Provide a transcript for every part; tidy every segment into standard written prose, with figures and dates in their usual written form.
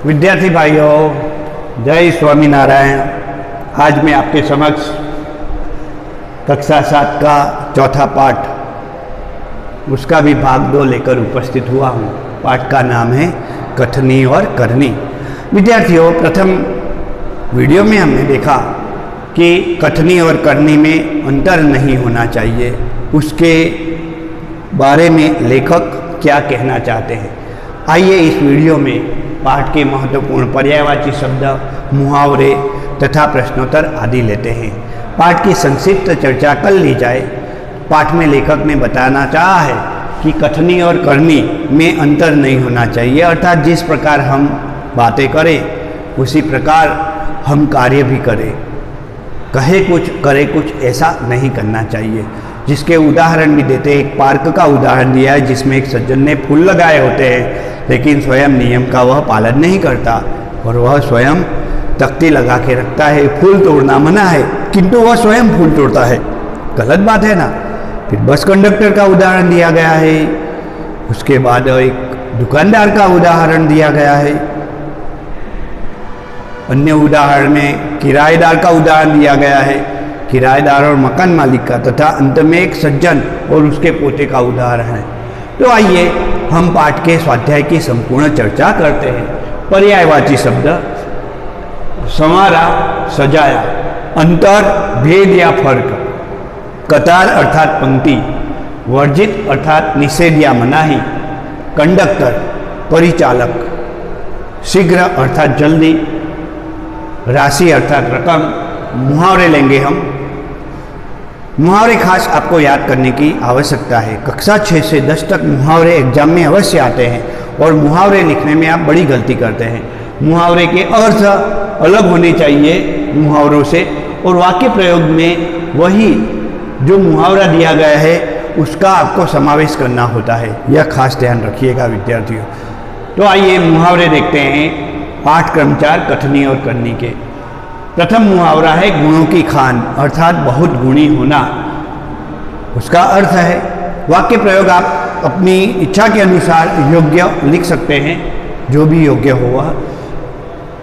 विद्यार्थी भाइयों, जय स्वामीनारायण। आज मैं आपके समक्ष कक्षा 7 का चौथा पाठ उसका भी भाग 2 लेकर उपस्थित हुआ हूँ। पाठ का नाम है कथनी और करनी। विद्यार्थियों, प्रथम वीडियो में हमने देखा कि कथनी और करनी में अंतर नहीं होना चाहिए, उसके बारे में लेखक क्या कहना चाहते हैं। आइए इस वीडियो में पाठ के महत्वपूर्ण पर्यायवाची शब्द, मुहावरे तथा प्रश्नोत्तर आदि लेते हैं। पाठ की संक्षिप्त चर्चा कर ली जाए। पाठ में लेखक ने बताना चाहा है कि कथनी और करनी में अंतर नहीं होना चाहिए, अर्थात जिस प्रकार हम बातें करें उसी प्रकार हम कार्य भी करें। कहे कुछ करे कुछ, ऐसा नहीं करना चाहिए। जिसके उदाहरण भी देते हैं। एक पार्क का उदाहरण दिया है जिसमें एक सज्जन ने फूल लगाए होते हैं, लेकिन स्वयं नियम का वह पालन नहीं करता और वह स्वयं तख्ती लगा के रखता है। फूल तोड़ना मना है किंतु वह स्वयं फूल तोड़ता है, गलत बात है ना। फिर बस कंडक्टर का उदाहरण दिया गया है। उसके बाद एक दुकानदार का उदाहरण दिया गया है। अन्य उदाहरण में किराएदार का उदाहरण दिया गया है, किराएदार और मकान मालिक का, तथा अंत में एक सज्जन और उसके पोते का उदाहरण है। तो आइए हम पाठ के स्वाध्याय की संपूर्ण चर्चा करते हैं। पर्यायवाची शब्द, संवारा, सजाया, अंतर, भेद या फर्क, कतार अर्थात पंक्ति, वर्जित अर्थात निषेध या मनाही, कंडक्टर, परिचालक, शीघ्र अर्थात जल्दी, राशि अर्थात रकम। मुहावरे लेंगे हम। मुहावरे खास आपको याद करने की आवश्यकता है। कक्षा 6 से 10 तक मुहावरे एग्जाम में अवश्य आते हैं और मुहावरे लिखने में आप बड़ी गलती करते हैं। मुहावरे के अर्थ अलग होने चाहिए मुहावरों से, और वाक्य प्रयोग में वही जो मुहावरा दिया गया है उसका आपको समावेश करना होता है। यह खास ध्यान रखिएगा विद्यार्थियों। तो आइए मुहावरे देखते हैं। पाठ क्रम 4 कथनी और करनी के। प्रथम मुहावरा है गुणों की खान, अर्थात बहुत गुणी होना। उसका अर्थ है, वाक्य प्रयोग आप अपनी इच्छा के अनुसार योग्य लिख सकते हैं, जो भी योग्य हो वह।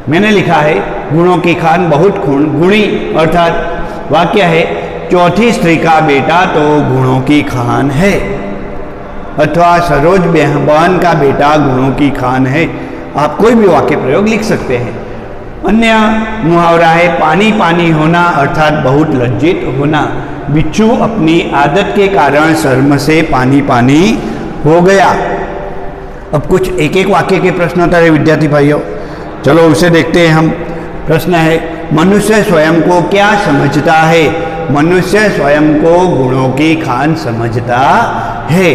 मैंने लिखा है गुणों की खान बहुत गुणी, अर्थात वाक्य है चौथी स्त्री का बेटा तो गुणों की खान है, अथवा सरोज बहन का बेटा गुणों की खान है। आप कोई भी वाक्य प्रयोग लिख सकते हैं। अन्य मुहावरा है पानी पानी होना, अर्थात बहुत लज्जित होना। बिच्छू अपनी आदत के कारण शर्म से पानी पानी हो गया। अब कुछ एक एक वाक्य के प्रश्नोत्तर है विद्यार्थी भाइयों, चलो उसे देखते हैं हम। प्रश्न है, मनुष्य स्वयं को क्या समझता है? मनुष्य स्वयं को गुणों की खान समझता है।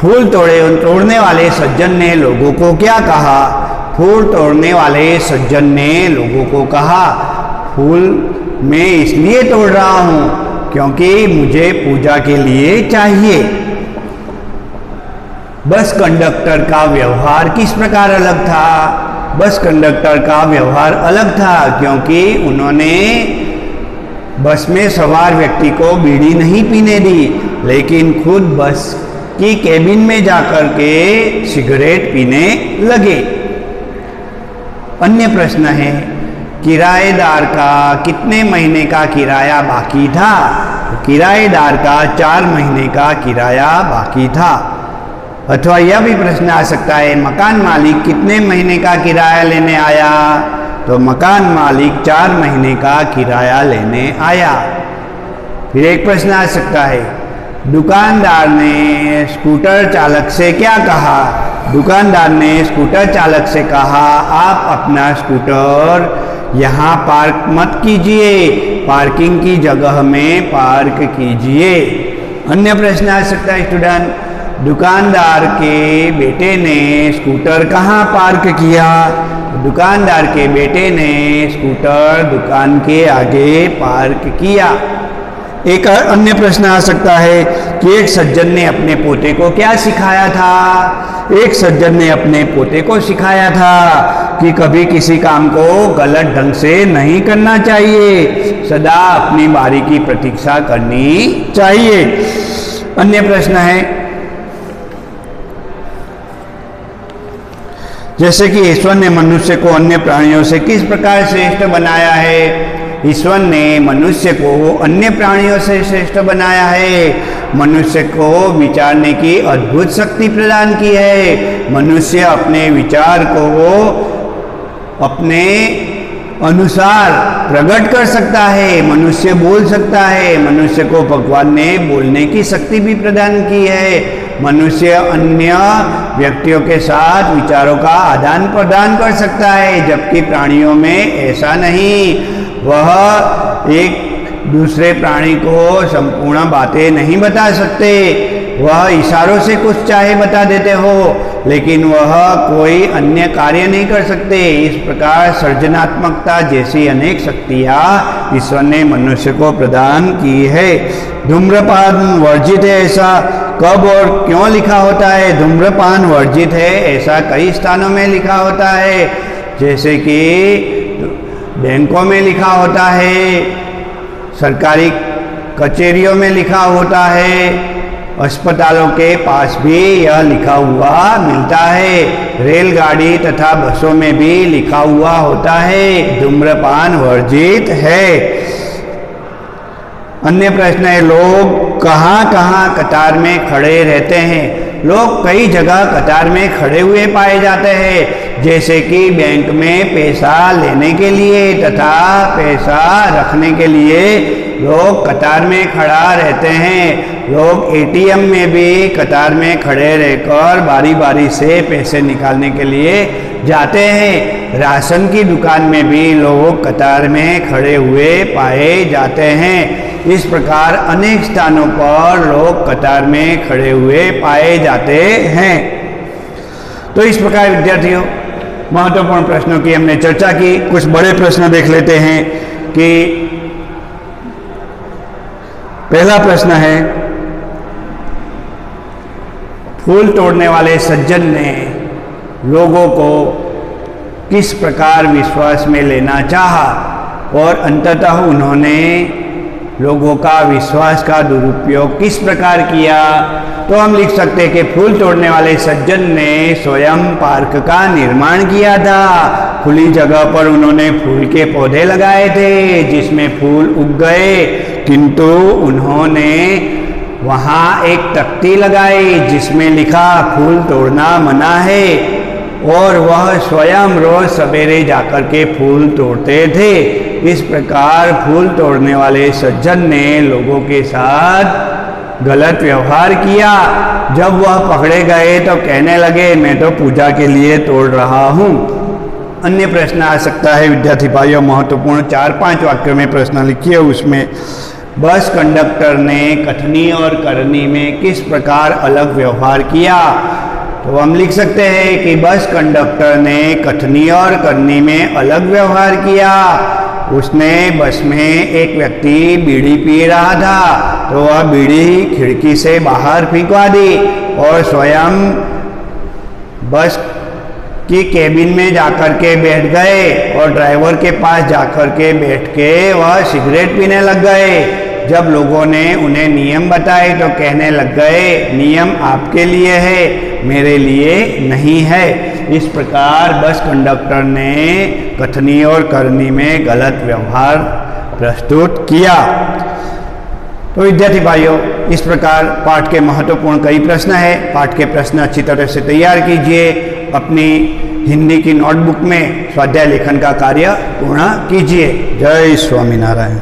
फूल तोड़ने वाले सज्जन ने लोगों को क्या कहा? फूल तोड़ने वाले सज्जन ने लोगों को कहा, फूल मैं इसलिए तोड़ रहा हूं क्योंकि मुझे पूजा के लिए चाहिए। बस कंडक्टर का व्यवहार किस प्रकार अलग था? बस कंडक्टर का व्यवहार अलग था क्योंकि उन्होंने बस में सवार व्यक्ति को बीड़ी नहीं पीने दी, लेकिन खुद बस की केबिन में जाकर के सिगरेट पीने लगे। अन्य प्रश्न है, किराएदार का कितने महीने का किराया बाकी था? किराएदार का 4 महीने का किराया बाकी था। अथवा यह भी प्रश्न आ सकता है, मकान मालिक कितने महीने का किराया लेने आया? तो मकान मालिक 4 महीने का किराया लेने आया। फिर एक प्रश्न आ सकता है, दुकानदार ने स्कूटर चालक से क्या कहा? दुकानदार ने स्कूटर चालक से कहा, आप अपना स्कूटर यहाँ पार्क मत कीजिए, पार्किंग की जगह में पार्क कीजिए। अन्य प्रश्न आ सकता है स्टूडेंट, दुकानदार के बेटे ने स्कूटर कहाँ पार्क किया? दुकानदार के बेटे ने स्कूटर दुकान के आगे पार्क किया। एक अन्य प्रश्न आ सकता है कि एक सज्जन ने अपने पोते को क्या सिखाया था? एक सज्जन ने अपने पोते को सिखाया था कि कभी किसी काम को गलत ढंग से नहीं करना चाहिए, सदा अपनी बारी की प्रतीक्षा करनी चाहिए। अन्य प्रश्न है, जैसे कि ईश्वर ने मनुष्य को अन्य प्राणियों से किस प्रकार श्रेष्ठ बनाया है। ईश्वर ने मनुष्य को अन्य प्राणियों से श्रेष्ठ बनाया है। मनुष्य को विचारने की अद्भुत शक्ति प्रदान की है। मनुष्य अपने विचार को अपने अनुसार प्रकट कर सकता है। मनुष्य बोल सकता है। मनुष्य को भगवान ने बोलने की शक्ति भी प्रदान की है। मनुष्य अन्य व्यक्तियों के साथ विचारों का आदान प्रदान कर सकता है, जबकि प्राणियों में ऐसा नहीं। वह एक दूसरे प्राणी को संपूर्ण बातें नहीं बता सकते। वह इशारों से कुछ चाहे बता देते हो, लेकिन वह कोई अन्य कार्य नहीं कर सकते। इस प्रकार सृजनात्मकता जैसी अनेक शक्तियाँ ईश्वर ने मनुष्य को प्रदान की है। धूम्रपान वर्जित है ऐसा कब और क्यों लिखा होता है। धूम्रपान वर्जित है ऐसा कई स्थानों में लिखा होता है, जैसे कि बैंकों में लिखा होता है, सरकारी कचहरियों में लिखा होता है, अस्पतालों के पास भी यह लिखा हुआ मिलता है। रेलगाड़ी तथा बसों में भी लिखा हुआ होता है, धूम्रपान वर्जित है। अन्य प्रश्न है, लोग कहाँ कहाँ कतार में खड़े रहते हैं। लोग कई जगह कतार में खड़े हुए पाए जाते हैं, जैसे कि बैंक में पैसा लेने के लिए तथा पैसा रखने के लिए लोग कतार में खड़ा रहते हैं। लोग एटीएम में भी कतार में खड़े रहकर बारी बारी से पैसे निकालने के लिए जाते हैं। राशन की दुकान में भी लोग कतार में खड़े हुए पाए जाते हैं। इस प्रकार अनेक स्थानों पर लोग कतार में खड़े हुए पाए जाते हैं। तो इस प्रकार विद्यार्थियों, महत्वपूर्ण प्रश्नों की हमने चर्चा की। कुछ बड़े प्रश्न देख लेते हैं कि पहला प्रश्न है, फूल तोड़ने वाले सज्जन ने लोगों को किस प्रकार विश्वास में लेना चाहा और अंततः उन्होंने लोगों का विश्वास का दुरुपयोग किस प्रकार किया। तो हम लिख सकते हैं कि फूल तोड़ने वाले सज्जन ने स्वयं पार्क का निर्माण किया था। खुली जगह पर उन्होंने फूल के पौधे लगाए थे जिसमें फूल उग गए, किंतु उन्होंने वहाँ एक तख्ती लगाई जिसमें लिखा फूल तोड़ना मना है, और वह स्वयं रोज सवेरे जाकर के फूल तोड़ते थे। इस प्रकार फूल तोड़ने वाले सज्जन ने लोगों के साथ गलत व्यवहार किया। जब वह पकड़े गए तो कहने लगे, मैं तो पूजा के लिए तोड़ रहा हूँ। अन्य प्रश्न आ सकता है विद्यार्थी भाइयों, महत्वपूर्ण 4-5 वाक्यों में प्रश्न लिखिए। उसमें बस कंडक्टर ने कथनी और करनी में किस प्रकार अलग व्यवहार किया। तो हम लिख सकते हैं कि बस कंडक्टर ने कथनी और करनी में अलग व्यवहार किया। उसने बस में एक व्यक्ति बीड़ी पी रहा था, तो वह बीड़ी खिड़की से बाहर फेंकवा दी और स्वयं बस की केबिन में जाकर के बैठ गए और ड्राइवर के पास जाकर के बैठ के वह सिगरेट पीने लग गए। जब लोगों ने उन्हें नियम बताए तो कहने लग गए, नियम आपके लिए है, मेरे लिए नहीं है। इस प्रकार बस कंडक्टर ने कथनी और करनी में गलत व्यवहार प्रस्तुत किया। तो विद्यार्थी भाइयों, इस प्रकार पाठ के महत्वपूर्ण कई प्रश्न है। पाठ के प्रश्न अच्छी तरह से तैयार कीजिए। अपनी हिंदी की नोटबुक में स्वाध्याय लेखन का कार्य पूर्ण कीजिए। जय स्वामीनारायण।